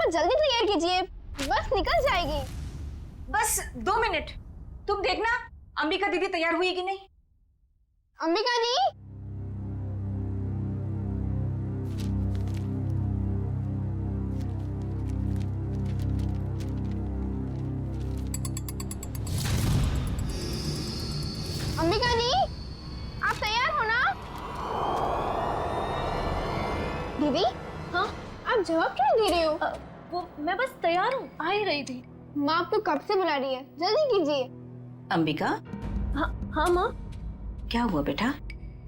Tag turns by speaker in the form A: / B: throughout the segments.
A: थोड़ा जल्दी तैयार कीजिए, बस निकल जाएगी।
B: बस 2 मिनट, तुम देखना अंबिका दीदी तैयार हुई कि नहीं।
A: अंबिका दी, अंबिका दी, आप तैयार हो ना? दीदी,
B: हाँ
A: आप जवाब क्यों दे रही हो?
B: वो मैं बस तैयार हूँ, आ ही रही थी।
A: माँ आपको कब से बुला रही है, जल्दी कीजिए।
C: अंबिका,
B: हाँ हाँ माँ।
C: क्या हुआ बेटा?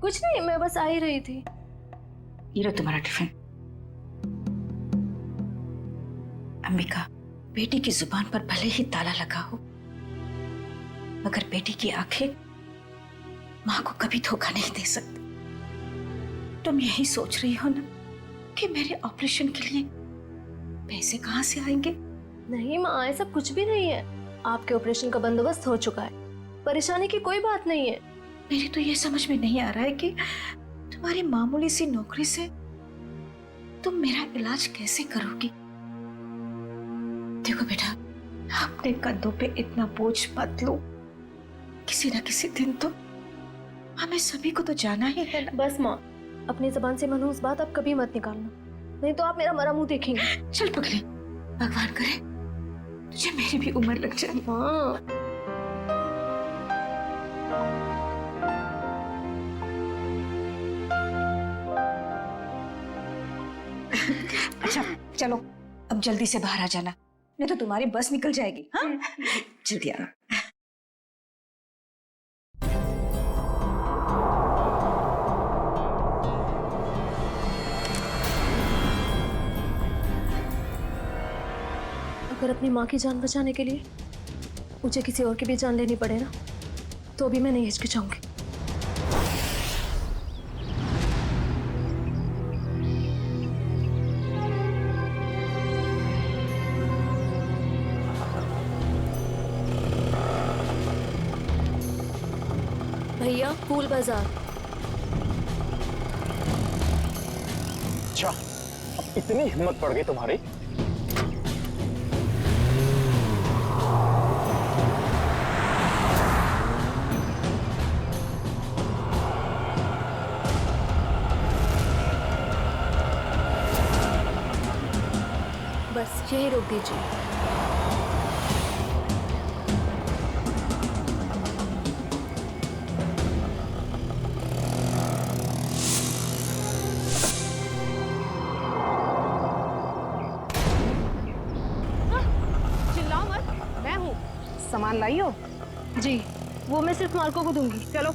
B: कुछ नहीं, मैं बस आ ही रही थी।
C: ये लो तुम्हारा टिफिन। अंबिका, बेटी की जुबान पर भले ही ताला लगा हो, मगर बेटी की आंखें माँ को कभी धोखा नहीं दे सकती। तुम यही सोच रही हो ना कि मेरे ऑपरेशन के लिए पैसे कहाँ से आएंगे?
B: नहीं माँ, ऐसा कुछ भी नहीं है। आपके ऑपरेशन का बंदोबस्त हो चुका है, परेशानी की कोई बात नहीं है।
C: मेरे तो ये समझ में नहीं आ रहा है कि तुम्हारी मामूली सी नौकरी से तुम मेरा इलाज कैसे करोगी। देखो बेटा, अपने कंधों पे इतना बोझ मत लो। किसी ना किसी दिन तो हमें सभी को तो जाना ही है ना।
B: बस माँ, अपनी जबान से मनहूस बात आप कभी मत निकालना, नहीं तो आप मेरा मरा मुंह देखेंगे।
C: चल पगली, भगवान करे तुझे मेरी भी उम्र लग जाए।
B: हाँ
C: अच्छा चलो, अब जल्दी से बाहर आ जाना, नहीं तो तुम्हारी बस निकल जाएगी। हाँ जल्दी आना।
B: अगर अपनी माँ की जान बचाने के लिए मुझे किसी और की भी जान लेनी पड़े ना, तो भी मैं नहीं हिचकिचाऊंगी। भैया, फूल बाजार।
D: अच्छा, अब इतनी हिम्मत पड़ गई तुम्हारी?
B: बस यही रोक दीजिए।
E: चिल्लाओ मत, मैं हूँ। सामान लाई हो?
B: जी, वो मैं सिर्फ मार्को को दूंगी।
E: चलो।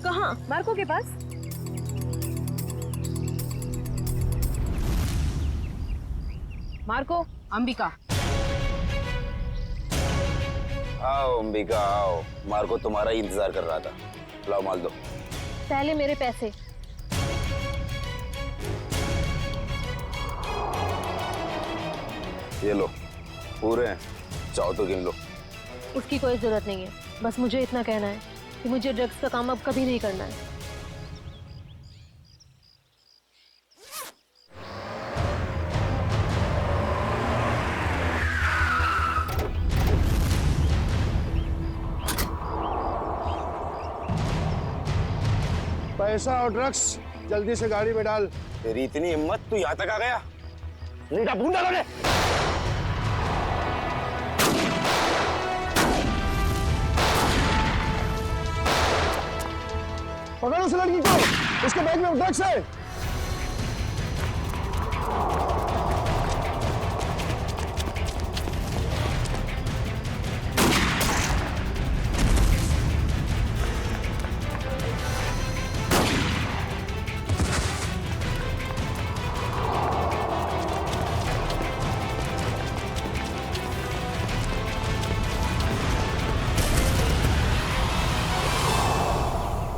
B: कहाँ?
E: मार्को के पास। मार्को, अंबिका।
D: आओ अंबिका आओ, मार्को तुम्हारा ही इंतजार कर रहा था। लाओ माल दो।
B: पहले मेरे पैसे।
D: ये लो, पूरे हैं, चाहो तो गिन लो।
B: उसकी कोई जरूरत नहीं है, बस मुझे इतना कहना है कि मुझे ड्रग्स का काम अब कभी नहीं करना है।
F: पैसा और ड्रग्स जल्दी से गाड़ी में डाल।
D: तेरी इतनी हिम्मत, तू यहाँ तक आ गया? नीटा भून डालोगे?
F: पकड़ो उस लड़की को, उसके बैग में ड्रग्स है।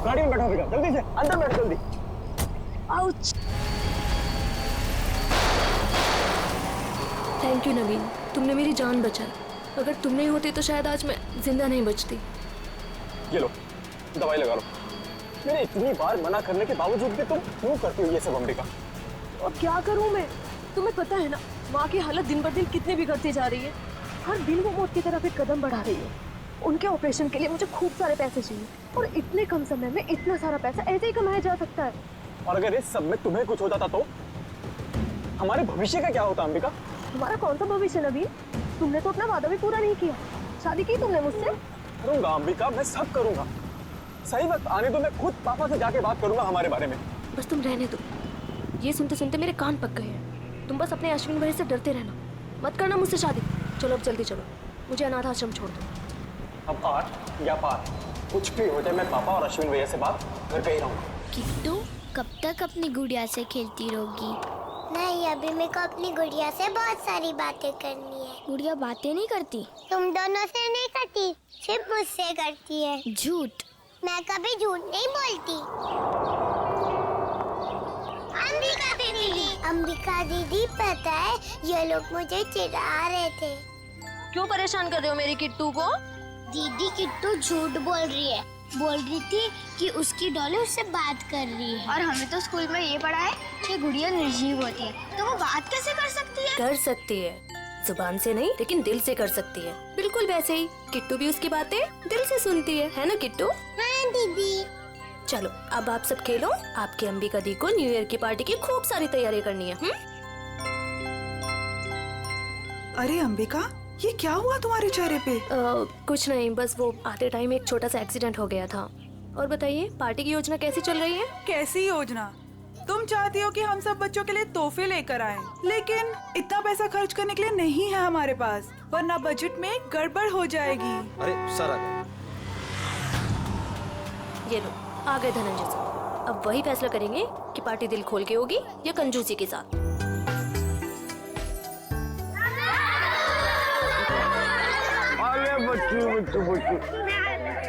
F: गाड़ी में बैठो बेटा, जल्दी से अंदर बैठ जल्दी।
B: आउच! थैंक यू नवीन, तुमने मेरी जान बचाई। अगर तुम नहीं होती तो शायद आज मैं जिंदा नहीं बचती।
D: ये लो, दवाई लगा लो। मैंने इतनी बार मना करने के बावजूद भी तुम क्यों करती हो ये सब अंबिका?
B: और क्या करूं मैं? तुम्हें पता है ना, माँ की हालत दिन ब दिन कितनी बिगड़ती जा रही है। हर दिन वो मौत की तरफ एक कदम बढ़ा रही है। उनके ऑपरेशन के लिए मुझे खूब सारे पैसे चाहिए और इतने कम समय में इतना सारा पैसा ऐसे ही कमाया जा सकता है।
G: और अगर इस सब में तुम्हें कुछ हो जाता तो हमारे भविष्य का क्या होता अंबिका?
B: हमारा कौन सा भविष्य नवीन? तुमने तो अपना वादा भी पूरा नहीं किया। शादी की तुमने मुझसे?
G: करूंगा अंबिका, मैं सब करूंगा। सही वक्त आने दो, मैं खुद पापा से जाके बात करूंगा हमारे बारे में।
B: बस तुम रहने दो। ये सुनते सुनते मेरे कान पक गए हैं। तुम बस अपने अश्विन भाई से डरते रहना, मत करना मुझसे शादी। चलो अब जल्दी चलो, मुझे अनाथ आश्रम छोड़ दो।
G: अब आर या पार कुछ भी हो जाए, मैं पापा और अश्विन भैया से बात करके ही रहूंगा।
A: किट्टू कब तक अपनी गुड़िया से खेलती रहोगी? नहीं, अभी मेरे को अपनी गुड़िया से बहुत सारी बातें करनी है। गुड़िया बातें नहीं करती? तुम दोनों से नहीं करती, सिर्फ मुझसे करती है। झूठ। मैं कभी झूठ नहीं बोलती। अंबिका दीदी पता है, ये लोग मुझे चिढ़ा रहे थे।
B: क्यों परेशान कर रहे हो मेरी किट्टू को?
A: दीदी किट्टू झूठ बोल रही है। बोल रही थी कि उसकी डॉली उससे बात कर रही है। और हमें तो स्कूल में ये पढ़ा है कि गुड़िया निर्जीव होती है, तो वो बात कैसे कर सकती है?
B: कर सकती है, जुबान से नहीं लेकिन दिल से कर सकती है। बिल्कुल वैसे ही किट्टू भी उसकी बातें दिल से सुनती है ना किट्टू?
A: हाँ दीदी।
B: चलो अब आप सब खेलो। आपकी अंबिका दी को न्यू ईयर की पार्टी की खूब सारी तैयारी करनी है।
H: अरे अंबिका, ये क्या हुआ तुम्हारे चेहरे पे?
B: कुछ नहीं, बस वो आते टाइम एक छोटा सा एक्सीडेंट हो गया था। और बताइए पार्टी की योजना कैसी चल रही है?
H: कैसी योजना? तुम चाहती हो कि हम सब बच्चों के लिए तोहफे लेकर आएं, लेकिन इतना पैसा खर्च करने के लिए नहीं है हमारे पास, वरना बजट में गड़बड़ हो जाएगी।
I: अरे सर आ गए।
B: ये लो आ गए धनंजय सर। अब वही फैसला करेंगे कि पार्टी दिल खोल के होगी या कंजूसी के साथ।
F: अरे बच्चू बच्चू बच्चू,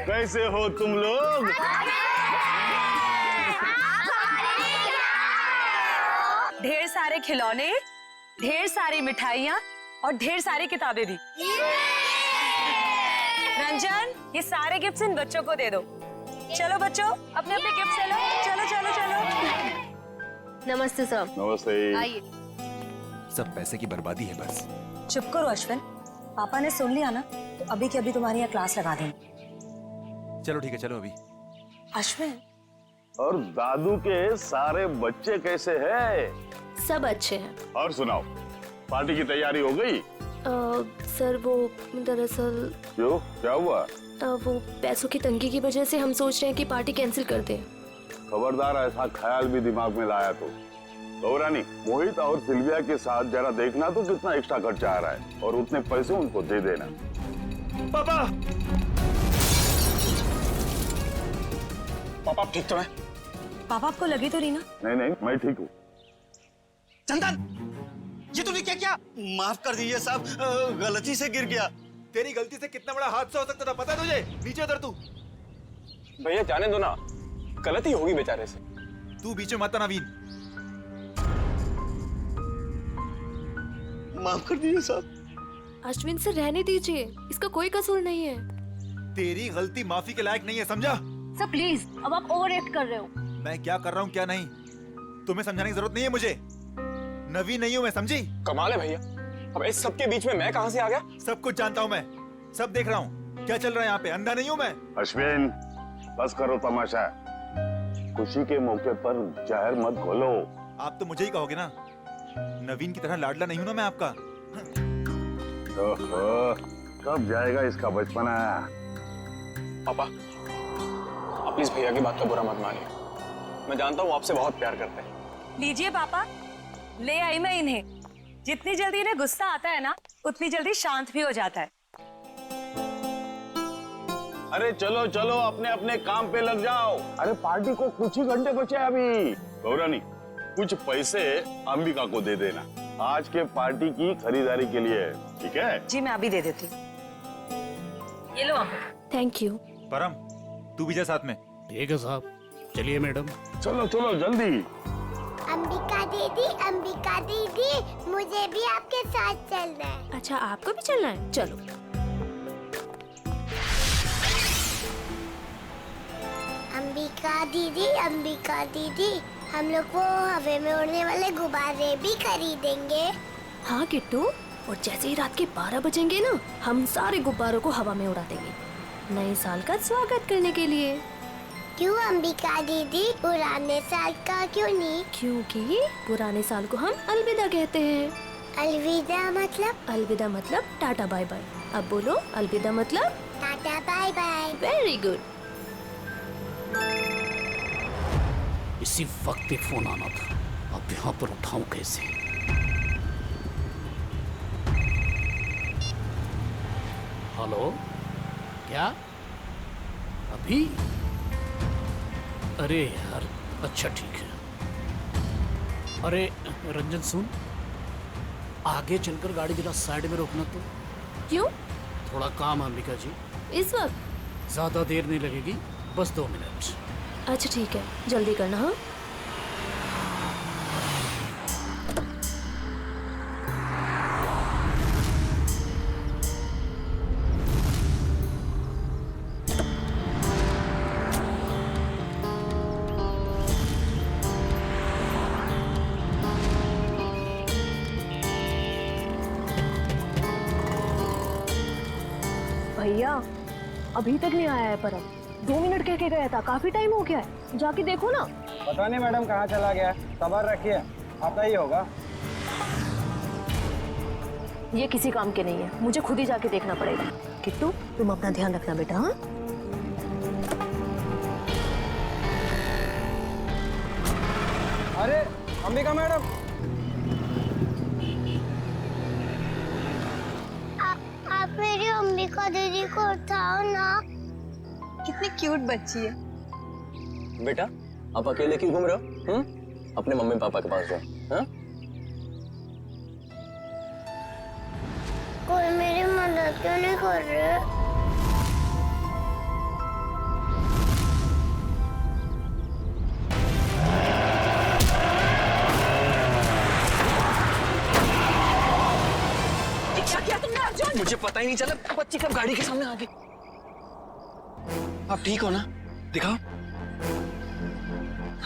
F: कैसे हो तुम लोग?
C: ढेर सारे खिलौने, ढेर सारी मिठाइयाँ और ढेर सारी किताबें भी। रंजन, ये सारे गिफ्ट्स इन बच्चों को दे दो। चलो बच्चों, अपने अपने गिफ्ट ले लो। चलो चलो चलो।
B: नमस्ते सर।
F: नमस्ते।
B: आइए।
I: सब पैसे की बर्बादी है बस।
C: चुप करो अश्विन, पापा ने सुन लिया ना तो अभी के अभी तुम्हारी यहाँ क्लास लगा देंगे।
I: चलो ठीक है, चलो अभी।
C: अश्विन,
F: और दादू के सारे बच्चे कैसे हैं?
B: सब अच्छे हैं।
F: और सुनाओ, पार्टी की तैयारी हो गई?
B: सर वो दरअसल
F: क्यों, क्या हुआ?
B: वो पैसों की तंगी की वजह से हम सोच रहे हैं कि पार्टी कैंसिल कर दें।
F: खबरदार ऐसा ख्याल भी दिमाग में लाया तो गौरानी, मोहित और सिल्विया के साथ जरा देखना तो कितना एक्स्ट्रा खर्चा आ रहा है, और उतने पैसे उनको दे देना।
G: पापा पापा आप ठीक तो हैं?
C: पापा आपको लगी तो रही ना?
F: नहीं नहीं, मैं ठीक हूँ।
J: चंदन, ये तूने क्या किया? माफ कर दीजिए साहब, गलती से गिर गया।
I: तेरी गलती से कितना बड़ा हादसा हो सकता था पता है तुझे? नीचे उतर तू।
G: भैया जाने दो ना, गलती होगी बेचारे से।
I: तू बीच में मत आना नवीन।
J: माफ कर दीजिए साहब।
B: अश्विन से रहने दीजिए, इसका कोई कसूर नहीं है।
I: तेरी गलती माफी के लायक नहीं है, समझा?
B: सर प्लीज, अब आप ओवर एक्ट कर रहे हो।
I: मैं क्या कर रहा हूँ क्या नहीं, तुम्हें समझाने की जरूरत नहीं है मुझे। नवीन नहीं हूँ मैं, समझी?
G: कमाल है भैया, अब इस सब के बीच में मैं कहां से आ गया?
I: सब कुछ जानता हूँ मैं, सब देख रहा हूँ क्या चल रहा है यहाँ पे। अंधा नहीं हूँ मैं।
F: अश्विन, बस करो तमाशा। खुशी के मौके पर जहर मत घोलो।
I: आप तो मुझे ही कहोगे ना, नवीन की तरह लाडला नहीं हूँ ना मैं आपका।
F: ओहो, कब जाएगा इसका बचपना?
G: पापा आप प्लीज भैया की बात का बुरा मत मानिए, मैं जानता हूँ आपसे बहुत प्यार करते हैं।
C: लीजिए पापा, ले आई मैं इन्हें। जितनी जल्दी इन्हें गुस्सा आता है ना, उतनी जल्दी शांत भी हो जाता है।
F: अरे चलो चलो, अपने अपने काम पे लग जाओ। अरे पार्टी को कुछ ही घंटे बचे अभी। गौरानी, कुछ पैसे अंबिका को दे देना, आज के पार्टी की खरीदारी के लिए, ठीक है?
C: जी मैं अभी दे देती हूँ। ये लो अंबिका।
B: Thank you.
I: परम, तू भी जा साथ में।
K: ठीक है साहब, चलिए मैडम।
F: चलो चलो जल्दी।
A: अंबिका दीदी, मुझे भी आपके साथ चलना है।
B: अच्छा आपको भी चलना है, चलो।
A: अंबिका दीदी, हम लोग वो हवा में उड़ने वाले गुब्बारे भी खरीदेंगे।
B: हाँ किट्टू, और जैसे ही रात के 12 बजेंगे ना, हम सारे गुब्बारों को हवा में उड़ा देंगे, नए साल का स्वागत करने के लिए।
A: क्यों अंबिका दीदी, पुराने साल का क्यों नहीं?
B: क्योंकि पुराने साल को हम अलविदा कहते हैं।
A: अलविदा मतलब?
B: अलविदा मतलब टाटा बाय बाय। अब बोलो अलविदा मतलब
A: tata bye bye.
B: Very good.
K: इसी वक्त पे फोन आना था, अब यहाँ पर उठाऊं कैसे? हेलो, क्या अभी? अरे यार, अच्छा ठीक है। अरे रंजन सुन, आगे चलकर गाड़ी जरा साइड में रोकना तो।
B: क्यों?
K: थोड़ा काम है अंबिका जी।
B: इस वक्त?
K: ज्यादा देर नहीं लगेगी, बस 2 मिनट।
B: अच्छा ठीक है, जल्दी करना। हाँ भैया, अभी तक नहीं आया है परम। 2 मिनट कह के गया था, काफी टाइम हो गया है, जाके देखो ना।
L: पता नहीं मैडम कहाँ चला गया, सबर रखिए, आता ही होगा।
B: ये किसी काम के नहीं है, मुझे खुद ही जाके देखना पड़ेगा। किट्टू, तुम अपना ध्यान रखना बेटा। हाँ
L: अरे अंबिका मैडम,
A: आप मेरी अंबिका दीदी को उठाओ ना।
E: कितनी क्यूट बच्ची है।
G: बेटा, आप अकेले क्यों घूम रहे हो? अपने मम्मी पापा के पास जाओ। हाँ?
A: कोई मेरी मदद क्यों नहीं कर रहे?
E: क्या किया तुमने अर्जुन?
J: मुझे पता ही नहीं चला, बच्ची कब गाड़ी के सामने आ गई। आप ठीक हो ना? दिखाओ।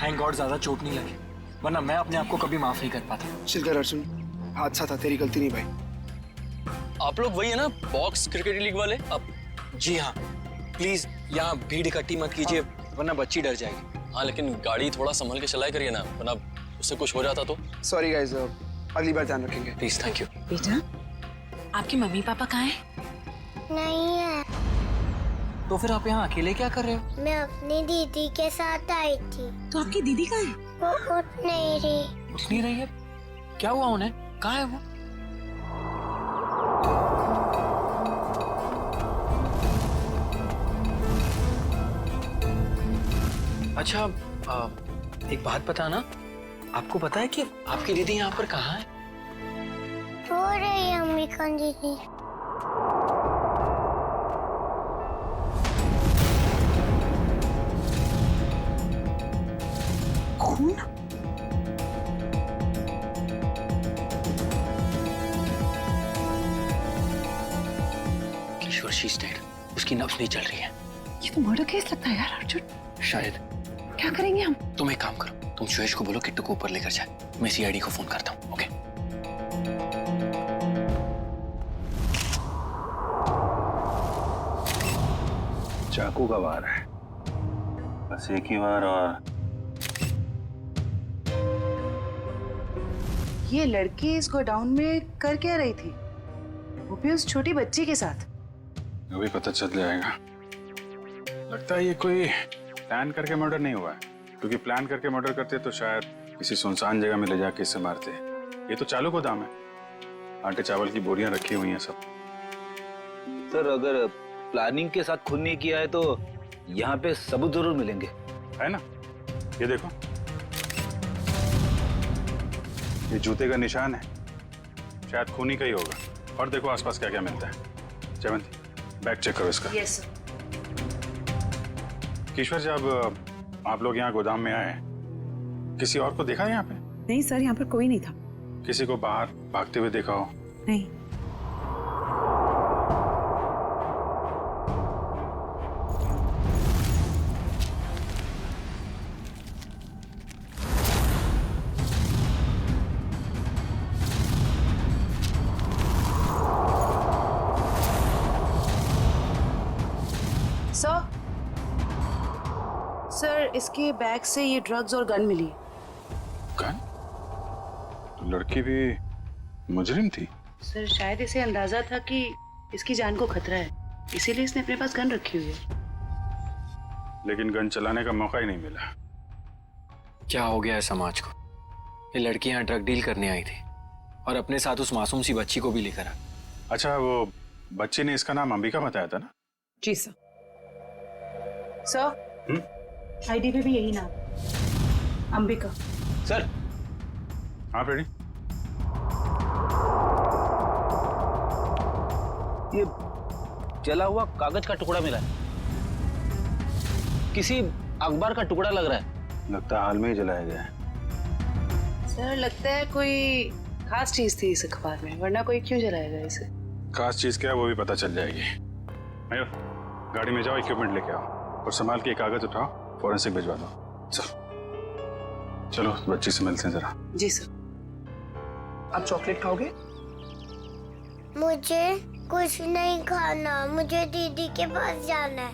J: थैंक गॉड ज्यादा चोट नहीं लगी, वरना मैं अपने आप को कभी माफ नहीं कर पाता।
L: चिल कर अर्जुन, हादसा था, तेरी गलती नहीं भाई।
G: आप लोग वही है ना, बॉक्स क्रिकेट लीग वाले? अब
J: जी हाँ, प्लीज यहाँ भीड़ इकट्ठी मत कीजिए, वरना बच्ची डर जाएगी।
G: हाँ, लेकिन गाड़ी थोड़ा संभल के चलाया करिए ना, वरना उससे कुछ हो जाता तो।
L: सॉरी गाइस, अगली बार ध्यान रखेंगे।
J: Please, thank you.
E: बेटा, आपके मम्मी पापा कहाँ हैं?
A: नहीं है।
J: तो फिर आप यहाँ अकेले क्या कर रहे हो?
A: मैं अपनी दीदी के साथ आई थी।
E: तो आपकी दीदी कहाँ है?
A: वो उठ नहीं रही।
J: उठ नहीं रही है? क्या हुआ उन्हें? कहाँ है वो? अच्छा, एक बात बताना, आपको पता है कि आपकी दीदी यहाँ पर कहाँ है?
A: रो रही है अंबिका दीदी।
E: खून?
J: किशोर, शी इज डेड। उसकी नब्ज नहीं चल रही है।
E: ये तो मर्डर केस लगता है यार अर्जुन।
J: शायद।
E: क्या करेंगे हम?
J: तुम एक काम करो, तुम सुयश को बोलो किट्टू को ऊपर लेकर जाए, मैं सीआईडी को फोन करता हूँ। ओके?
F: चाकू का वार है, बस एक ही बार। और
H: ये लड़की इस गोडाउन में कर क्या रही थी, वो भी उस छोटी बच्ची के साथ?
F: अभी पता चल जाएगा। लगता है ये कोई प्लान करके मर्डर नहीं हुआ है, क्योंकि प्लान करके मर्डर करते तो शायद किसी सुनसान जगह में ले जाके इसे मारते। ये तो चालू गोदाम है, आटे चावल की बोरियां रखी हुई हैं सब।
M: सर, अगर प्लानिंग के साथ खून नहीं किया है तो यहाँ पे सबूत जरूर मिलेंगे,
F: है ना? ये देखो, ये जूते का निशान है, शायद खूनी का ही होगा। और देखो आसपास क्या क्या मिलता है। जयवंती, बैग चेक करो इसका।
H: Yes sir.
F: किशोर, जब आप लोग यहाँ गोदाम में आए, किसी और को देखा है यहाँ पे?
E: नहीं सर, यहाँ पर कोई नहीं था।
F: किसी को बाहर भागते हुए देखा हो?
E: नहीं। सर इसके बैग से ये ड्रग्स और गन मिली।
F: गन? तो लड़की भी मुजरिम थी?
E: सर शायद इसे अंदाजा था कि इसकी जान को खतरा है, इसीलिए इसने अपने पास गन रखी हुई है।
F: लेकिन गन चलाने का मौका ही नहीं मिला।
J: क्या हो गया है समाज को? ये लड़की यहाँ ड्रग डील करने आई थी और अपने साथ उस मासूम सी बच्ची को भी लेकर आ।
F: अच्छा, वो बच्चे ने इसका नाम अंबिका बताया था ना?
E: जी सर। सर आईडी पे भी यही नाम, अंबिका।
J: सर।
F: हाँ रेडी।
M: ये जला हुआ कागज का टुकड़ा मिला है, किसी अखबार का टुकड़ा लग रहा है।
F: लगता है हाल में ही जलाया गया है।
E: सर लगता है कोई खास चीज थी इस अखबार में, वरना कोई क्यों जलाएगा इसे? खास
F: चीज क्या है वो भी पता चल जाएगी। मयूर, गाड़ी में जाओ, इक्विपमेंट लेके आओ और संभाल के कागज उठाओ, फॉरेंसिक भिजवा दो। चलो बच्ची से मिलते हैं जरा।
E: जी सर।
L: आप चॉकलेट खाओगे?
A: मुझे कुछ नहीं खाना, मुझे दीदी के पास जाना है।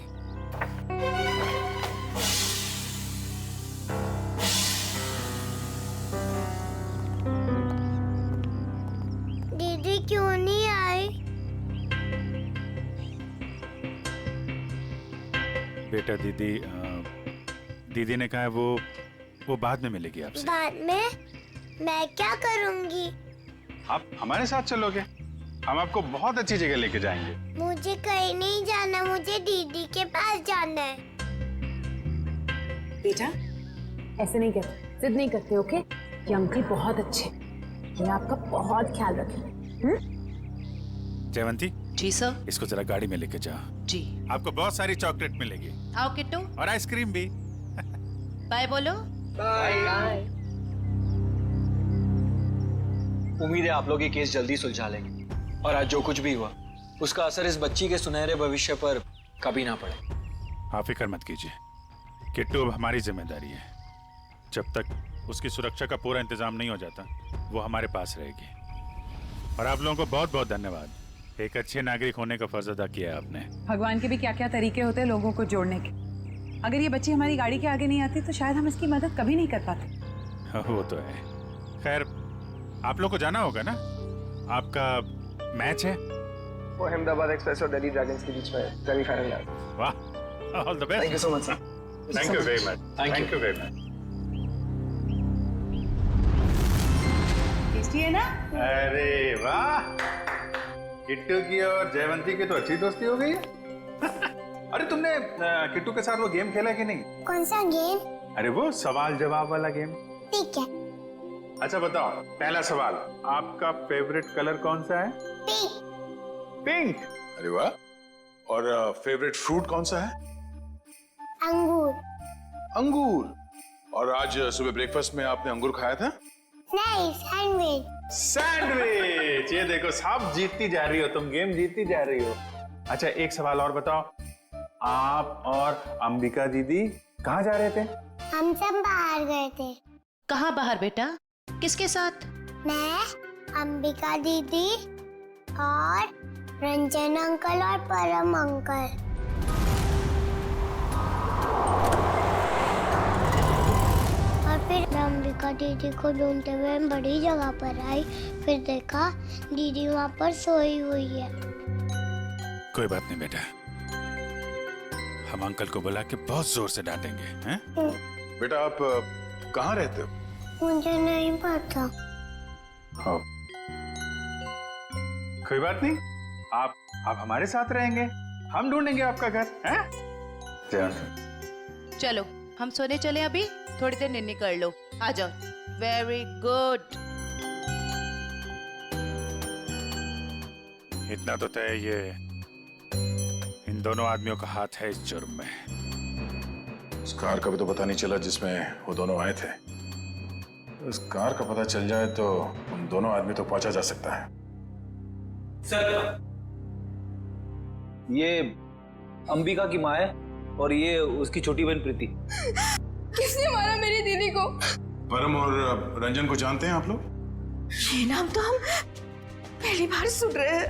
A: दीदी क्यों नहीं आई?
F: बेटा दीदी ने कहा है वो बाद में मिलेगी आपसे।
A: बाद में? मैं क्या करूंगी?
F: आप हमारे साथ चलोगे, हम आपको बहुत अच्छी जगह लेके जाएंगे।
A: मुझे कहीं नहीं जाना, मुझे दीदी के पास जाना है।
E: बेटा ऐसे नहीं कहते, जिद नहीं करते, ओके? ये अंकल बहुत अच्छे, ये आपका बहुत ख्याल रखेंगे।
F: जयवंती।
E: जी सर।
F: इसको जरा गाड़ी में लेके जाओ।
E: जी।
F: आपको बहुत सारी चॉकलेट मिलेगी।
E: आओ किट्टू।
F: और आइसक्रीम भी।
E: बाय बोलो।
J: बाय। उम्मीद है आप लोग ये केस जल्दी सुलझा लेंगे और आज जो कुछ भी हुआ उसका असर इस बच्ची के सुनहरे भविष्य पर कभी ना पड़े।
F: आप फिक्र मत कीजिए, किट्टू अब हमारी जिम्मेदारी है। जब तक उसकी सुरक्षा का पूरा इंतजाम नहीं हो जाता वो हमारे पास रहेगी। और आप लोगों को बहुत बहुत धन्यवाद, एक अच्छे नागरिक होने का फर्ज अदा किया है आपने।
N: भगवान के भी क्या क्या तरीके होते हैं लोगों को जोड़ने के। अगर ये बच्ची हमारी गाड़ी के आगे नहीं आती तो शायद हम इसकी मदद कभी नहीं कर पाते।
F: वो तो है। खैर आप लोग को जाना होगा ना, आपका मैच है।
L: वो अहमदाबाद एक्सप्रेस और दिल्ली ड्रैगन्स के बीच में सेमीफाइनल है।
F: वाह, all the best.
L: Thank you so much sir.
F: Thank you very much. Thank you very much.
N: Tasty है ना?
F: अरे वाह, किट्टू की और जयवंती की तो अच्छी दोस्ती हो गई है। अरे तुमने किट्टू के साथ वो गेम खेला कि नहीं?
A: कौन सा गेम?
F: अरे वो सवाल जवाब वाला गेम।
A: ठीक है।
F: अच्छा बताओ, पहला सवाल, आपका फेवरेट कलर कौन सा है?
A: पिंक।
F: पिंक? अरे वाह। और फेवरेट फ्रूट कौन सा है?
A: अंगूर।
F: अंगूर। और आज सुबह ब्रेकफास्ट में आपने अंगूर खाया था?
A: नहीं, सैंडविच।
F: सैंडविच। ये देखो, सब जीतती जा रही हो तुम, गेम जीतती जा रही हो। अच्छा एक सवाल और बताओ, आप और अंबिका दीदी कहाँ जा रहे थे?
A: हम सब बाहर गए थे।
E: कहाँ बाहर बेटा? किसके साथ?
A: मैं, अंबिका दीदी और रंजन अंकल और परम अंकल। और फिर मैं अंबिका दीदी को ढूंढते हुए बड़ी जगह पर आई, फिर देखा दीदी वहाँ पर सोई हुई है।
F: कोई बात नहीं बेटा, हम अंकल को बुला के बहुत जोर से डांटेंगे, हैं? बेटा आप कहाँ रहते हो?
A: मुझे नहीं पता।
F: हाँ। कोई बात नहीं, आप हमारे साथ रहेंगे, हम ढूंढेंगे आपका घर, हैं?
E: चलो हम सोने चले, अभी थोड़ी देर निन्नी कर लो, आ जाओ। Very good.
F: इतना तो तय, ये इन दोनों आदमियों का हाथ है इस जुर्म में।
O: उस कार का भी तो पता नहीं चला जिसमें वो दोनों आए थे। उस कार का पता चल जाए तो उन दोनों आदमी तो पहुंचा जा सकता है।
M: सर, ये अंबिका की माँ है और ये उसकी छोटी बहन प्रीति।
B: किसने मारा मेरी दीदी को?
O: परम और रंजन को जानते हैं आप लोग?
B: ये नाम तो हम पहली बार सुन रहे हैं।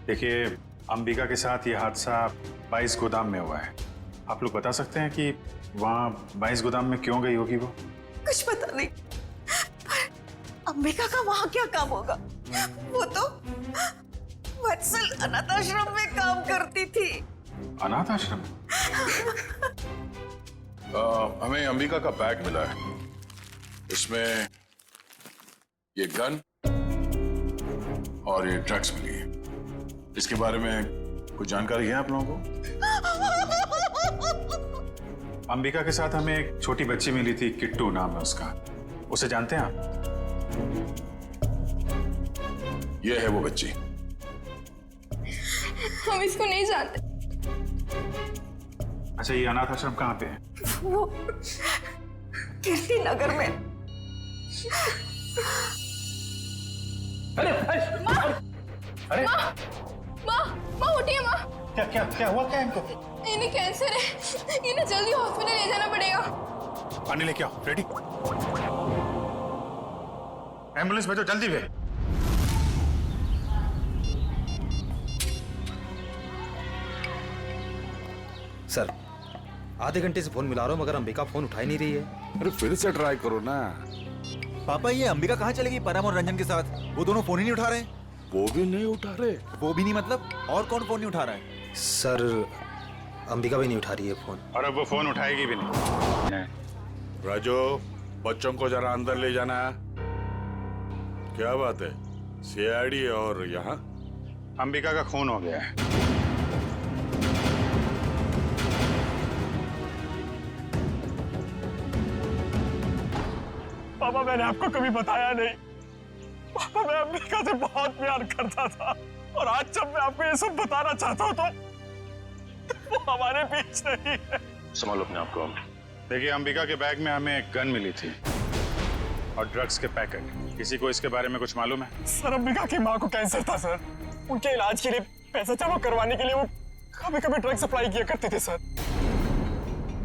F: देखिए, अंबिका के साथ ये हादसा
O: 22 गोदाम में हुआ है। आप लोग बता सकते हैं कि वहाँ 22 गोदाम में क्यों गई होगी वो?
P: कुछ पता नहीं, पर अंबिका का वहाँ क्या काम होगा? वो तो वत्सल अनाथ आश्रम में काम करती थी।
O: अनाथ आश्रम? हमें अंबिका का बैग मिला है, इसमें ये गन और ये ड्रग्स मिली है। इसके बारे में कुछ जानकारी है आप लोगों को? अंबिका के साथ हमें एक छोटी बच्ची मिली थी, किट्टू नाम है उसका। उसे जानते हैं आप? ये है वो बच्ची।
B: हम इसको नहीं जानते।
O: अच्छा, ये अनाथ आश्रम कहाँ पे है?
P: वो कीर्ति नगर में।
O: अरे अरे
B: माँ उठिए माँ।
O: क्या क्या क्या हुआ? क्या इनको?
B: इन्हें कैंसर है, इन्हें जल्दी हॉस्पिटल ले जाना पड़ेगा।
O: पानी लेके आओ। रेडी? एम्बुलेंस भेजो जल्दी भेज।
Q: सर, आधे घंटे से फोन मिला रहा हूँ मगर अंबिका फोन उठा ही नहीं रही है।
O: अरे फिर से ट्राई करो ना।
I: पापा, ये अंबिका कहाँ चलेगी परम और रंजन के साथ? वो दोनों फोन ही नहीं उठा रहे।
O: वो भी नहीं उठा रहे?
I: वो भी नहीं मतलब? और कौन फोन नहीं उठा रहा है?
Q: सर, अंबिका भी नहीं उठा रही है फोन।
O: और अब वो फोन उठाएगी भी नहीं। राजू, बच्चों को जरा अंदर ले जाना। क्या बात है? सीआईडी और यहाँ अंबिका का खून हो गया है।
G: पापा, मैंने आपको कभी बताया नहीं। पापा, मैं अंबिका से बहुत प्यार करता था, और आज जब मैं आपको ये सब बताना चाहता हूँ तो वो हमारे बीच नहीं है।
O: संभालो अपने आप को। देखिए, अंबिका के बैग में हमें एक गन मिली थी और ड्रग्स के पैकेट। किसी को इसके बारे में कुछ मालूम है?
G: सर, अंबिका की माँ को कैंसर था सर। उनके इलाज के लिए पैसा जमा करवाने के लिए वो कभी कभी ड्रग सप्लाई किया करते थे सर।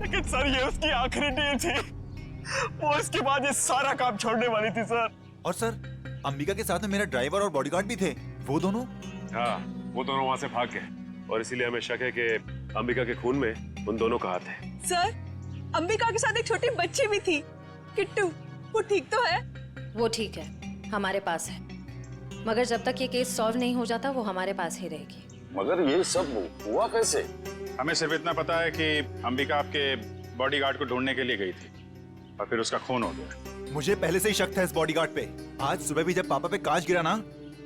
G: लेकिन सर, ये उसकी आखिरी डील थी। वो इसके बाद ये सारा काम छोड़ने वाली थी सर।
I: और सर, अंबिका के साथ में मेरा ड्राइवर और बॉडीगार्ड भी थे। वो दोनों?
R: हाँ, वो दोनों वहाँ से भाग गए और इसीलिए हमें शक है कि अंबिका के खून में उन दोनों का हाथ है।
P: सर, अंबिका के साथ एक छोटी बच्ची भी थी, किट्टू। वो ठीक तो है?
S: वो ठीक है, हमारे पास है। मगर जब तक ये केस सॉल्व नहीं हो जाता वो हमारे पास ही रहेगी।
D: मगर ये सब हुआ कैसे?
O: हमें सिर्फ इतना पता है कि अंबिका आपके बॉडीगार्ड को ढूंढने के लिए गई थी और फिर उसका खून हो गया।
I: मुझे पहले से ही शक था इस बॉडीगार्ड पे। आज सुबह भी जब पापा पे कांच गिरा ना,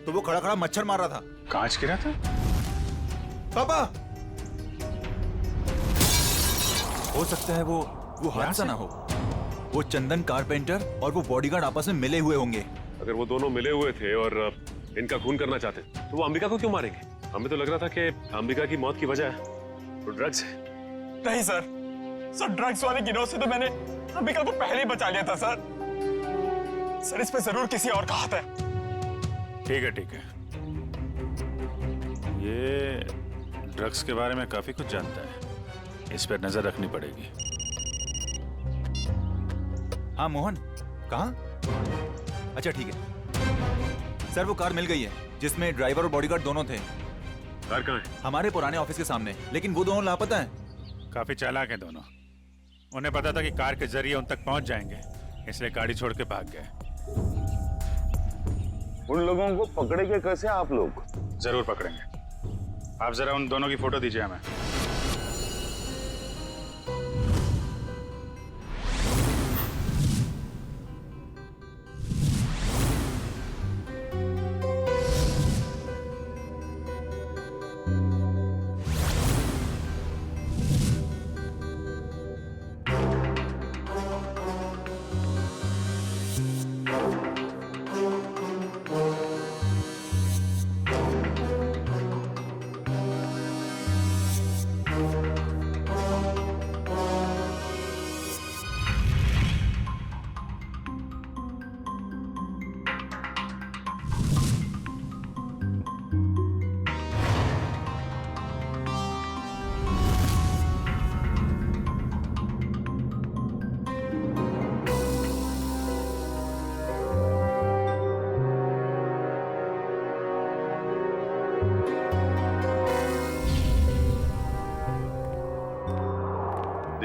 I: तो वो खड़ा खड़ा मच्छर मार रहा था।
O: कांच गिरा था?
I: पापा, हो सकता है वो हादसा ना हो। वो चंदन कारपेंटर और वो बॉडीगार्ड आपस में मिले हुए होंगे।
R: अगर वो दोनों मिले हुए थे और इनका खून करना चाहते तो वो अंबिका को क्यों मारेंगे? हमें तो लग रहा था कि अंबिका की मौत की वजह वो ड्रग्स है।
G: नहीं सर, ड्रग्स वाले गिरोह से तो मैंने अंबिका को पहले ही बचा लिया था सर। सर, इस पे जरूर किसी और का हाथ है।
O: ठीक है, ठीक है। ये ड्रग्स के बारे में काफी कुछ जानता है, इस पर नजर रखनी पड़ेगी।
I: हाँ मोहन, कहाँ? अच्छा ठीक है सर, वो कार मिल गई है जिसमें ड्राइवर और बॉडीगार्ड दोनों थे।
R: कार कहाँ है?
I: हमारे पुराने ऑफिस के सामने, लेकिन वो दोनों लापता हैं।
O: काफी चालाक हैं दोनों। उन्हें पता था कि कार के जरिए उन तक पहुंच जाएंगे, इसलिए गाड़ी छोड़ के भाग गए।
D: उन लोगों को पकड़ेंगे कैसे आप लोग?
O: जरूर पकड़ेंगे। आप जरा उन दोनों की फोटो दीजिए हमें।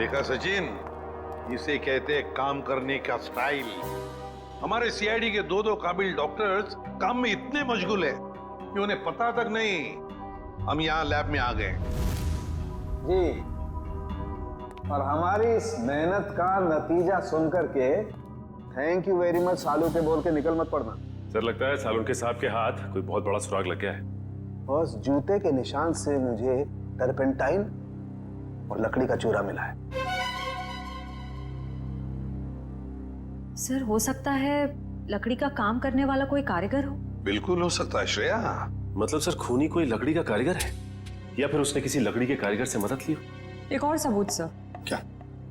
O: देखा सचिन, इसे कहते हैं काम करने का स्टाइल। हमारे सीआईडी के दो काबिल डॉक्टर्स काम में इतने मशगूल है कि उन्हें पता तक नहीं हम यहाँ लैब में आ गए।
T: जी, और हमारी इस मेहनत का नतीजा सुनकर के थैंक यू वेरी मच सालू के बोल के निकल मत पड़ना।
R: सर लगता है सालुन के साहब के हाथ कोई बहुत बड़ा सुराग लग गया है।
T: बस जूते के निशान से मुझे टर्पेंटाइन और लकड़ी का चूरा मिला है।
S: सर हो सकता है लकड़ी का काम करने वाला कोई कारीगर हो।
O: बिल्कुल हो सकता है श्रेया।
R: मतलब सर खूनी कोई लकड़ी का कारीगर है या फिर उसने किसी लकड़ी के कारीगर से मदद ली हो?
N: एक और सबूत सर।
O: क्या?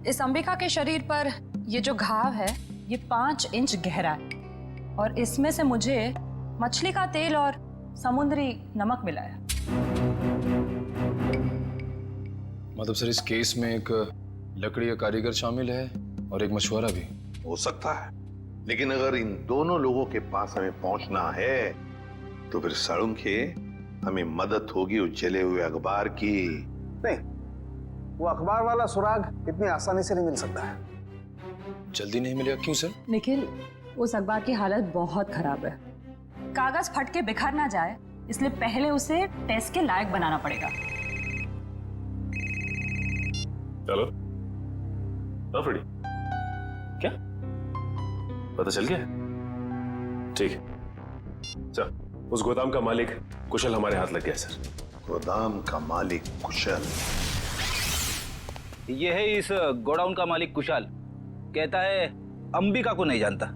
N: इस अंबिका के शरीर पर ये जो घाव है ये 5 इंच गहरा है और इसमें से मुझे मछली का तेल और समुद्री नमक मिला है।
J: मतलब सर इस केस में एक लकड़ी का कारीगर शामिल है और एक मछुआरा भी
O: हो सकता है, लेकिन अगर इन दोनों लोगों के पास हमें पहुंचना है तो फिर सालुन के हमें मदद होगी उस जले हुए अखबार की।
T: नहीं, वो अखबार वाला सुराग इतनी आसानी से नहीं मिल सकता है।
J: जल्दी नहीं मिलेगा? क्यों सर?
N: निखिल, उस अखबार की हालत बहुत खराब है। कागज फट के बिखर ना जाए इसलिए पहले उसे टेस्ट के लायक बनाना पड़ेगा।
R: चलो। हाँ फ्रेडी, क्या पता चल गया? ठीक है सर, उस गोदाम का मालिक कुशल हमारे हाथ लग गया सर।
O: गोदाम का मालिक कुशल?
M: ये है इस गोडाउन का मालिक कुशाल। कहता है अंबिका को नहीं जानता।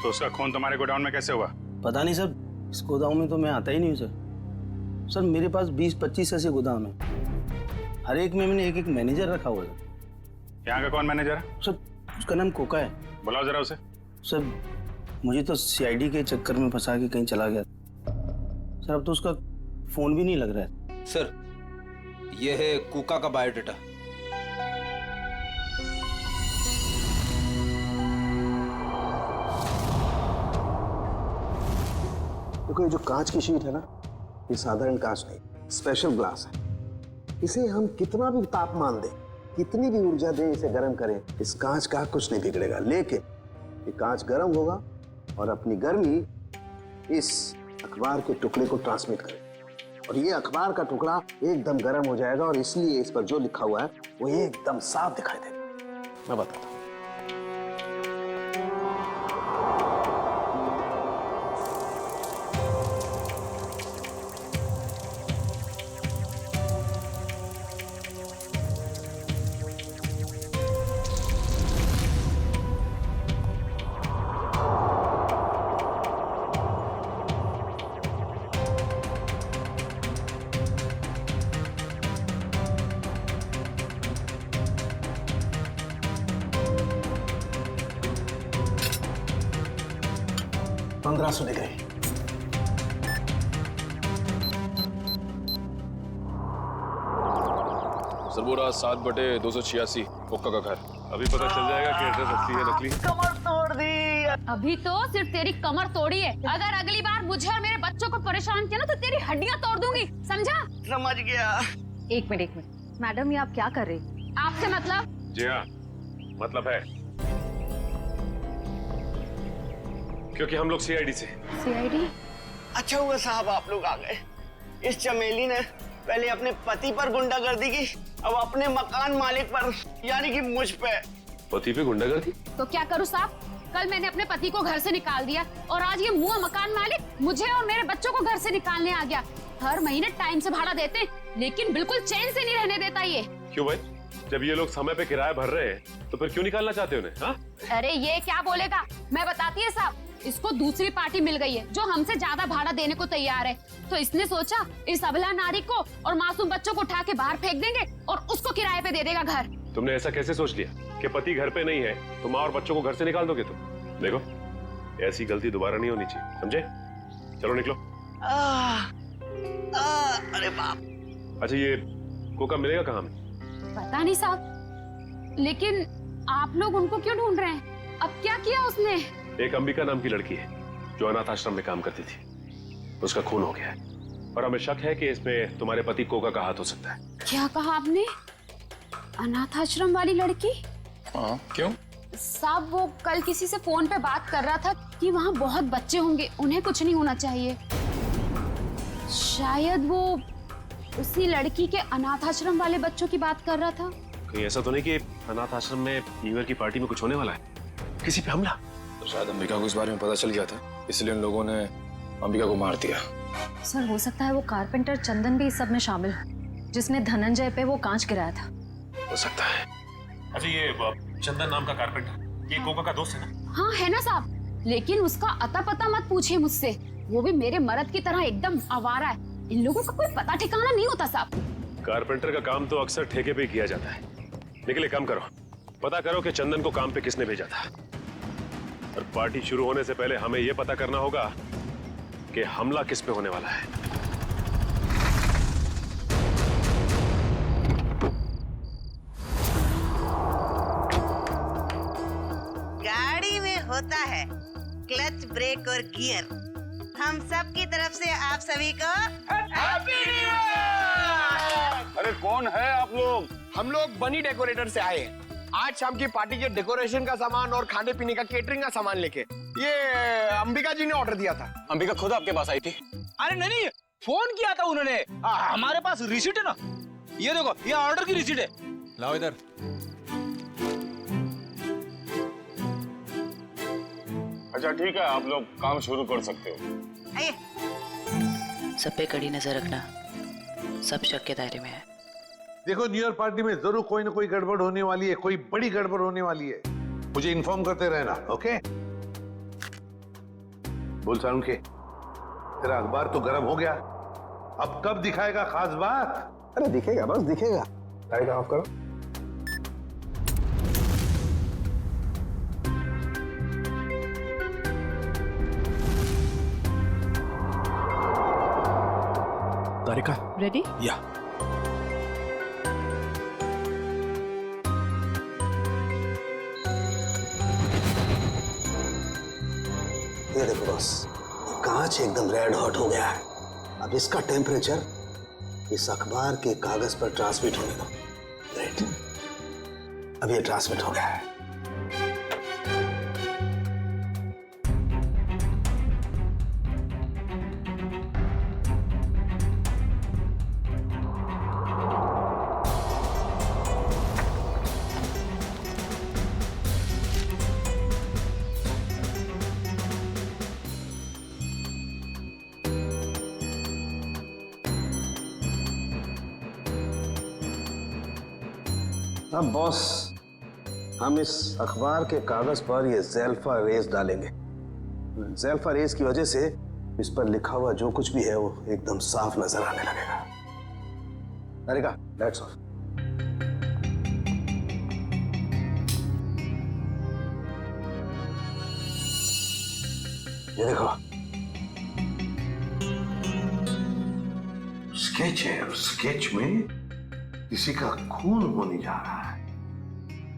U: तो उसका खून तुम्हारे गोडाउन में कैसे हुआ?
V: पता नहीं सर, इस गोदाम में तो मैं आता ही नहीं हूँ सर। सर मेरे पास 20-25 ऐसे गोदाम है, हर एक में मैंने एक मैनेजर रखा हुआ है।
U: यहाँ का कौन मैनेजर है?
V: सर उसका नाम कोका है।
U: बुलाओ जरा उसे।
V: सर मुझे तो सीआईडी के चक्कर में फंसा के कहीं चला गया सर, अब तो उसका फोन भी नहीं लग रहा है।
Q: सर ये है कोका का बायोडाटा।
T: देखो ये जो कांच की शीट है ना, ये साधारण कांच नहीं, स्पेशल ग्लास है। इसे हम कितना भी तापमान दें, कितनी भी ऊर्जा दें, इसे गर्म करें, इस कांच का कुछ नहीं बिगड़ेगा। लेकिन ये कांच गर्म होगा और अपनी गर्मी इस अखबार के टुकड़े को ट्रांसमिट करेगा और ये अखबार का टुकड़ा एकदम गर्म हो जाएगा और इसलिए इस पर जो लिखा हुआ है वो एकदम साफ दिखाई देगा। मैं बताता हूँ। सुने गए।
R: सर वो रहा 7/286 कोका का घर। अभी पता चल जाएगा कि एड्रेस असली है नकली।
W: कमर तोड़ दी। अभी तो सिर्फ तेरी कमर तोड़ी है, अगर अगली बार मुझे और मेरे बच्चों को परेशान किया ना तो तेरी हड्डियां तोड़ दूंगी, समझा? समझ गया। एक मिनट मैडम, ये आप क्या कर रही? आपसे मतलब?
R: जी हाँ, मतलब है, क्योंकि हम लोग सीआईडी से।
W: सीआईडी?
G: अच्छा हुआ साहब आप लोग आ गए। इस चमेली ने पहले अपने पति पर गुंडागर्दी की, अब अपने मकान मालिक पर, यानी कि मुझ पे।
R: पति पे गुंडागर्दी?
W: तो क्या करूं साहब? कल मैंने अपने पति को घर से निकाल दिया और आज ये मुंह मकान मालिक मुझे और मेरे बच्चों को घर से निकालने आ गया। हर महीने टाइम से भाड़ा देते लेकिन बिल्कुल चैन से नहीं रहने देता ये।
R: क्यों भाई? जब ये लोग समय पे किराया भर रहे हैं तो फिर क्यों निकालना चाहते हो उन्हें? हाँ?
W: अरे ये क्या बोलेगा, मैं बताती है साहब, इसको दूसरी पार्टी मिल गई है जो हमसे ज्यादा भाड़ा देने को तैयार है। तो इसने सोचा इस अबला नारी को और मासूम बच्चों को उठा के बाहर फेंक देंगे और उसको किराए पे दे देगा घर।
R: तुमने ऐसा कैसे सोच लिया कि पति घर पे नहीं है तो माँ और बच्चों को घर से निकाल दोगे तुम? देखो ऐसी गलती दोबारा नहीं होनी चाहिए, समझे? चलो निकलो।
G: अरे बाप।
R: अच्छा ये कोका मिलेगा कहाँ में?
W: पता नहीं साहब, लेकिन आप लोग उनको क्यों ढूंढ रहे हैं? अब क्या किया उसने?
R: एक अंबिका नाम की लड़की है जो अनाथ आश्रम में काम करती थी, उसका खून हो गया है और हमें शक है कि इसमें तुम्हारे पति कोका का हाथ हो सकता है।
W: क्या कहा आपने? अनाथ आश्रम वाली लड़की?
R: हाँ, क्यों?
W: साहब वो कल किसी से फोन पे बात कर रहा था कि वहाँ बहुत बच्चे होंगे, उन्हें कुछ नहीं होना चाहिए। शायद वो उसी लड़की के अनाथ आश्रम वाले बच्चों की बात कर रहा था।
R: कहीं ऐसा तो नहीं कि अनाथ आश्रम में न्यू ईयर की पार्टी में कुछ होने वाला है, किसी पे हमला?
G: तो शायद अंबिका को इस बारे में पता चल गया था, इसलिए उन लोगों ने अंबिका को मार दिया।
S: सर हो सकता है वो कारपेंटर चंदन भी इस सब में शामिल हो, जिसने धनंजय पे वो कांच गिराया था।
R: हो सकता है। अच्छा ये चंदन नाम का कारपेंटर, ये कोका का दोस्त है ना?
W: हाँ है ना साहब, लेकिन उसका अता पता मत पूछिए मुझसे, वो भी मेरे मर्द की तरह एकदम आवारा है। इन लोगों का कोई पता ठिकाना नहीं होता साहब।
R: कारपेंटर का काम तो अक्सर ठेके पे किया जाता है, लेकिन एक काम करो, पता करो कि चंदन को काम पे किसने भेजा था। और पार्टी शुरू होने से पहले हमें यह पता करना होगा कि हमला किस पे होने वाला है।
C: गाड़ी में होता है क्लच, ब्रेक और गियर। हम सब की तरफ से आप सभी को हैप्पी न्यू ईयर।
F: अरे कौन है आप लोग?
G: हम लोग बनी डेकोरेटर से आए हैं। आज शाम की पार्टी के डेकोरेशन का सामान और खाने पीने का केटरिंग का सामान लेके। ये अंबिका जी ने ऑर्डर दिया था।
J: अंबिका खुद आपके पास आई थी?
G: अरे नहीं, फोन किया था उन्होंने। हमारे पास रिसीट है ना, ये देखो, ये ऑर्डर की रिसीट है।
I: लाओ इधर।
F: अच्छा ठीक है, आप लोग काम शुरू कर सकते हो।
H: सब पे कड़ी नजर रखना, सब शक के दायरे में है।
K: देखो न्यू ईयर पार्टी में जरूर कोई ना कोई गड़बड़ होने वाली है, कोई बड़ी गड़बड़ होने वाली है। मुझे इन्फॉर्म करते रहना, ओके? बोल सारुण के, तेरा अखबार तो गर्म हो गया, अब कब दिखाएगा खास बात?
T: अरे दिखेगा, बस दिखेगा। लाइट ऑफ करो।
G: तारिका
W: रेडी?
G: या
T: ये देखो बस, ये कांच एकदम रेड हॉट हो गया है। अब इसका टेम्परेचर इस अखबार के कागज पर ट्रांसमिट होने दो। ग्रेट, अब ये ट्रांसमिट हो गया है। अब बॉस, हम इस अखबार के कागज पर ये ज़ेल्फा रेस डालेंगे। ज़ेल्फा रेस की वजह से इस पर लिखा हुआ जो कुछ भी है वो एकदम साफ नजर आने लगेगा। तारिका, लाइट्स ऑफ। ये देखो, स्केच है और स्केच में किसी का खून होने जा रहा है।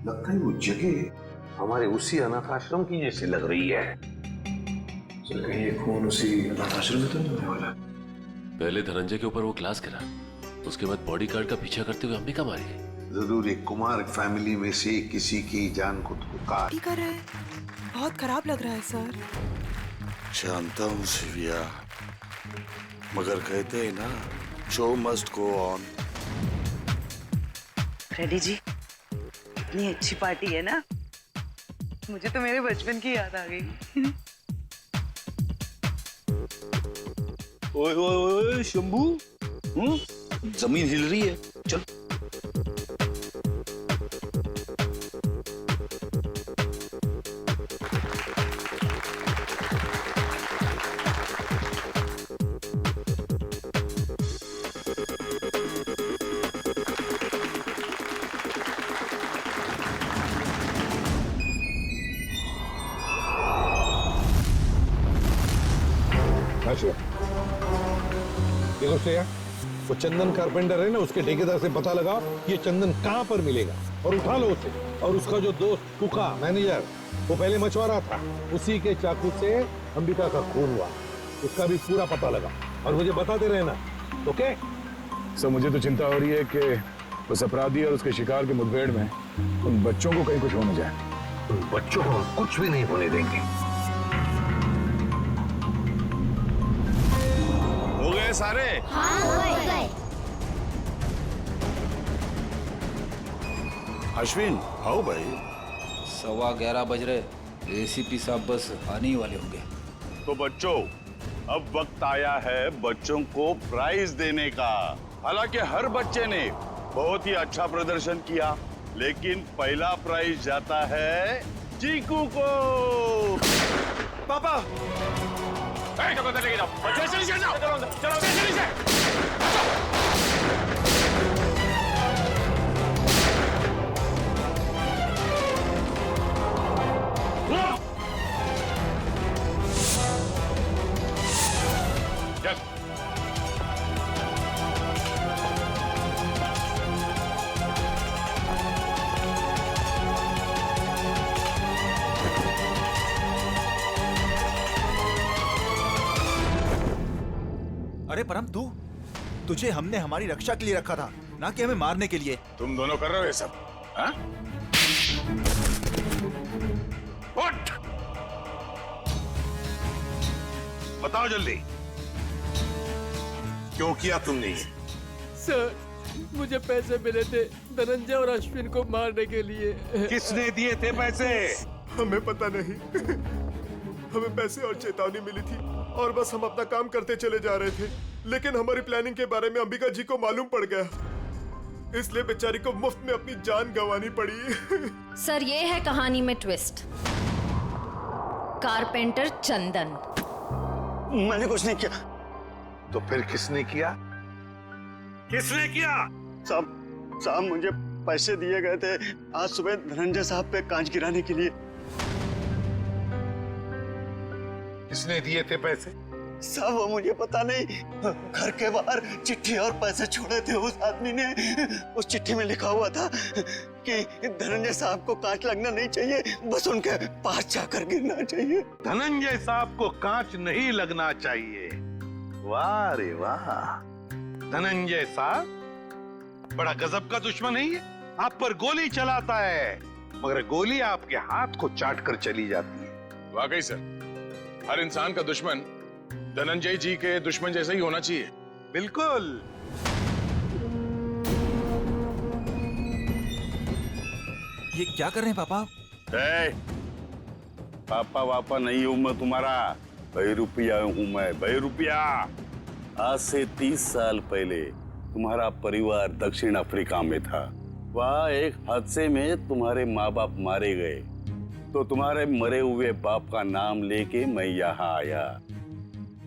T: लगता है वो जगह हमारे उसी अनाथ आश्रम की जैसी लग रही है।
G: चल कहीं ये खून उसी अनाथ आश्रम में तो नहीं होने वाला?
R: पहले धनंजय के ऊपर वो ग्लास गिरा, उसके बाद बॉडीगार्ड का पीछा करते हुए अंबिका मारी गई।
K: जरूर एक कुमार फैमिली में से किसी की जान को काट
P: कर रहा है। बहुत खराब लग रहा है सर।
O: जानता हूँ शिविया, मगर कहते हैं ना, show must go on.
P: Ready जी, इतनी अच्छी पार्टी है ना, मुझे तो मेरे बचपन की याद आ गई।
M: ओए ओए ओए शंभू, जमीन हिल रही है, चल।
K: देखो श्रेया, वो चंदन कारपेंटर है ना, उसके ठेकेदार से पता लगाओ ये चंदन कहाँ पर मिलेगा और उठा लो उसे। और उसका जो दोस्त कुका मैनेजर, वो पहले मछुआरा था, उसी के चाकू से अंबिका का खून हुआ, उसका भी पूरा पता लगा और मुझे बताते रहना, ओके?
F: सर मुझे तो चिंता हो रही है कि
O: उस अपराधी और उसके शिकार के मुठभेड़ में उन बच्चों को कहीं कुछ हो न जाए।
K: उन बच्चों को हम कुछ भी नहीं होने देंगे।
F: हो गए सारे?
A: हाँ, हो गए।
F: अश्विन आओ भाई।
M: 11:15 बज रहे, एसीपी साहब बस आने ही वाले होंगे।
F: तो बच्चों, अब वक्त आया है बच्चों को प्राइज देने का। हालांकि हर बच्चे ने बहुत ही अच्छा प्रदर्शन किया, लेकिन पहला प्राइज जाता है चीकू को।
A: पापा
F: चले जाओ, चले जाओ, चलो चले जाओ।
I: अरे परम, तुझे हमने हमारी रक्षा के लिए रखा था, ना कि हमें मारने के लिए।
F: तुम दोनों कर रहे हो ये सब? हाँ? उठ!
K: बताओ जल्दी, क्यों किया तुमने ये?
E: सर, मुझे पैसे मिले थे धनंजय और अश्विन को मारने के लिए।
K: किसने दिए थे पैसे?
G: हमें पता नहीं। हमें पैसे और चेतावनी मिली थी और बस हम अपना काम करते चले जा रहे थे, लेकिन हमारी प्लानिंग के बारे में अंबिका जी को मालूम पड़ गया, इसलिए बेचारी को मुफ्त में अपनी जान गंवानी पड़ी।
S: सर, ये है कहानी में ट्विस्ट। कारपेंटर चंदन।
K: मैंने कुछ नहीं किया। तो फिर किसने किया? किसने किया?
L: साहब मुझे पैसे दिए गए थे आज सुबह धनंजय साहब पे कांच गिराने के लिए।
K: किसने दिए थे पैसे?
L: साहब वो मुझे पता नहीं, घर के बाहर चिट्ठी और पैसे छोड़े थे उस आदमी ने। उस चिट्ठी में लिखा हुआ था कि धनंजय साहब को कांच लगना नहीं चाहिए, बस उनके पास जाकर गिरना चाहिए।
K: धनंजय साहब को कांच नहीं लगना चाहिए। वाह रे वाह, धनंजय साहब बड़ा गजब का दुश्मन है ये। आप पर गोली चलाता है, मगर गोली आपके हाथ को चाट कर चली जाती है।
F: वाकई सर, हर इंसान का दुश्मन धनंजय जी के दुश्मन जैसा ही होना चाहिए।
K: बिल्कुल।
I: ये क्या कर रहे हैं पापा?
F: पापा वापा नहीं हूं मैं तुम्हारा, बहरूपिया हूं मैं, बहरूपिया। आज से 30 साल पहले तुम्हारा परिवार दक्षिण अफ्रीका में था। वहाँ एक हादसे में तुम्हारे माँ बाप मारे गए, तो तुम्हारे मरे हुए बाप का नाम लेके मैं यहाँ आया।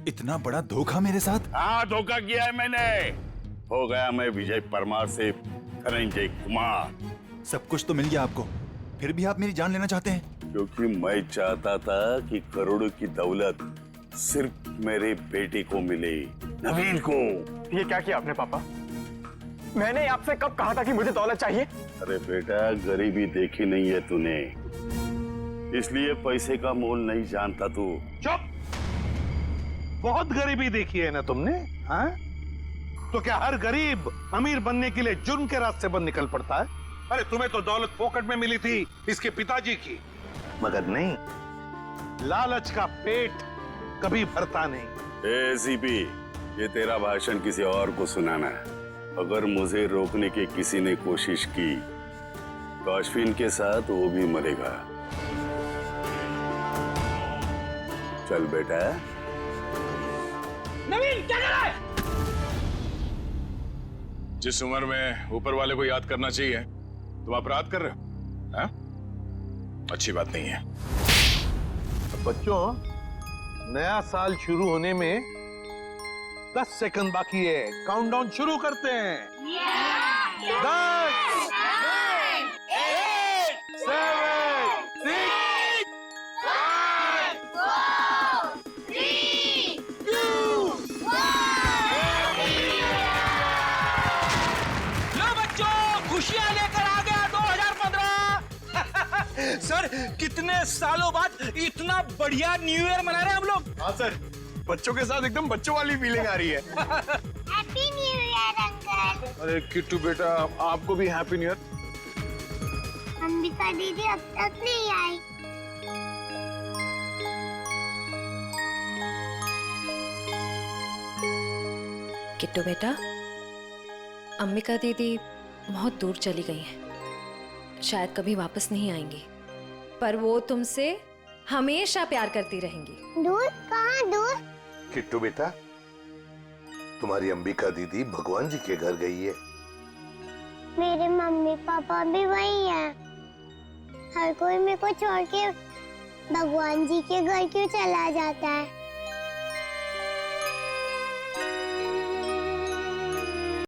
I: इतना बड़ा धोखा मेरे साथ?
F: हाँ, धोखा किया है मैंने। हो गया मैं विजय परमार से धनंजय कुमार।
I: सब कुछ तो मिल गया आपको, फिर भी आप मेरी जान लेना चाहते हैं?
F: क्योंकि मैं चाहता था कि करोड़ों की दौलत सिर्फ मेरे बेटे को मिले, नवीन को।
G: ये क्या किया आपने पापा? मैंने आपसे कब कहा था कि मुझे दौलत चाहिए?
F: अरे बेटा, गरीबी देखी नहीं है तूने, इसलिए पैसे का मोल नहीं जानता तू।
K: चुप! बहुत गरीबी देखी है ना तुमने? हाँ? तो क्या हर गरीब अमीर बनने के लिए जुर्म के रास्ते पर निकल पड़ता है? अरे तुम्हें तो दौलत फोकट में मिली थी इसके पिताजी की, मगर नहीं, लालच का पेट कभी भरता नहीं।
F: एसीपी, ये तेरा भाषण किसी और को सुनाना है। अगर मुझे रोकने की किसी ने कोशिश की तो अश्विन के साथ वो भी मरेगा। चल बेटा।
A: नवीन क्या कर रहा है?
F: जिस उम्र में ऊपर वाले को याद करना चाहिए तुम अपराध कर रहे हो, हाँ? अच्छी बात नहीं है।
K: बच्चों, नया साल शुरू होने में 10 सेकंड बाकी है। काउंटडाउन शुरू करते हैं। 10, 9, 8, 7, 6, 5, 4, 3, 2, 1।
A: लो बच्चों, खुशियां लेकर आ गया 2015।
G: सर, कितने सालों बाद इतना बढ़िया न्यू ईयर मना रहे हैं हम लोग। हाँ सर, बच्चों के साथ एकदम बच्चों वाली फीलिंग आ रही है।
A: Happy new year uncle.
O: अरे किट्टू बेटा, आपको भी हैप्पी न्यू ईयर।
A: अंबिका दीदी अब तक नहीं आई।
S: किट्टू बेटा, अंबिका दीदी बहुत दूर चली गई हैं। शायद कभी वापस नहीं आएंगी, पर वो तुमसे हमेशा प्यार करती रहेंगी।
A: दूर? कहाँ दूर?
B: किट्टू बेटा, तुम्हारी अंबिका दीदी भगवान जी के घर गई है।
A: मेरे मम्मी पापा भी वही हैं। हर कोई मेरे को छोड़ के भगवान जी के घर क्यों चला जाता है?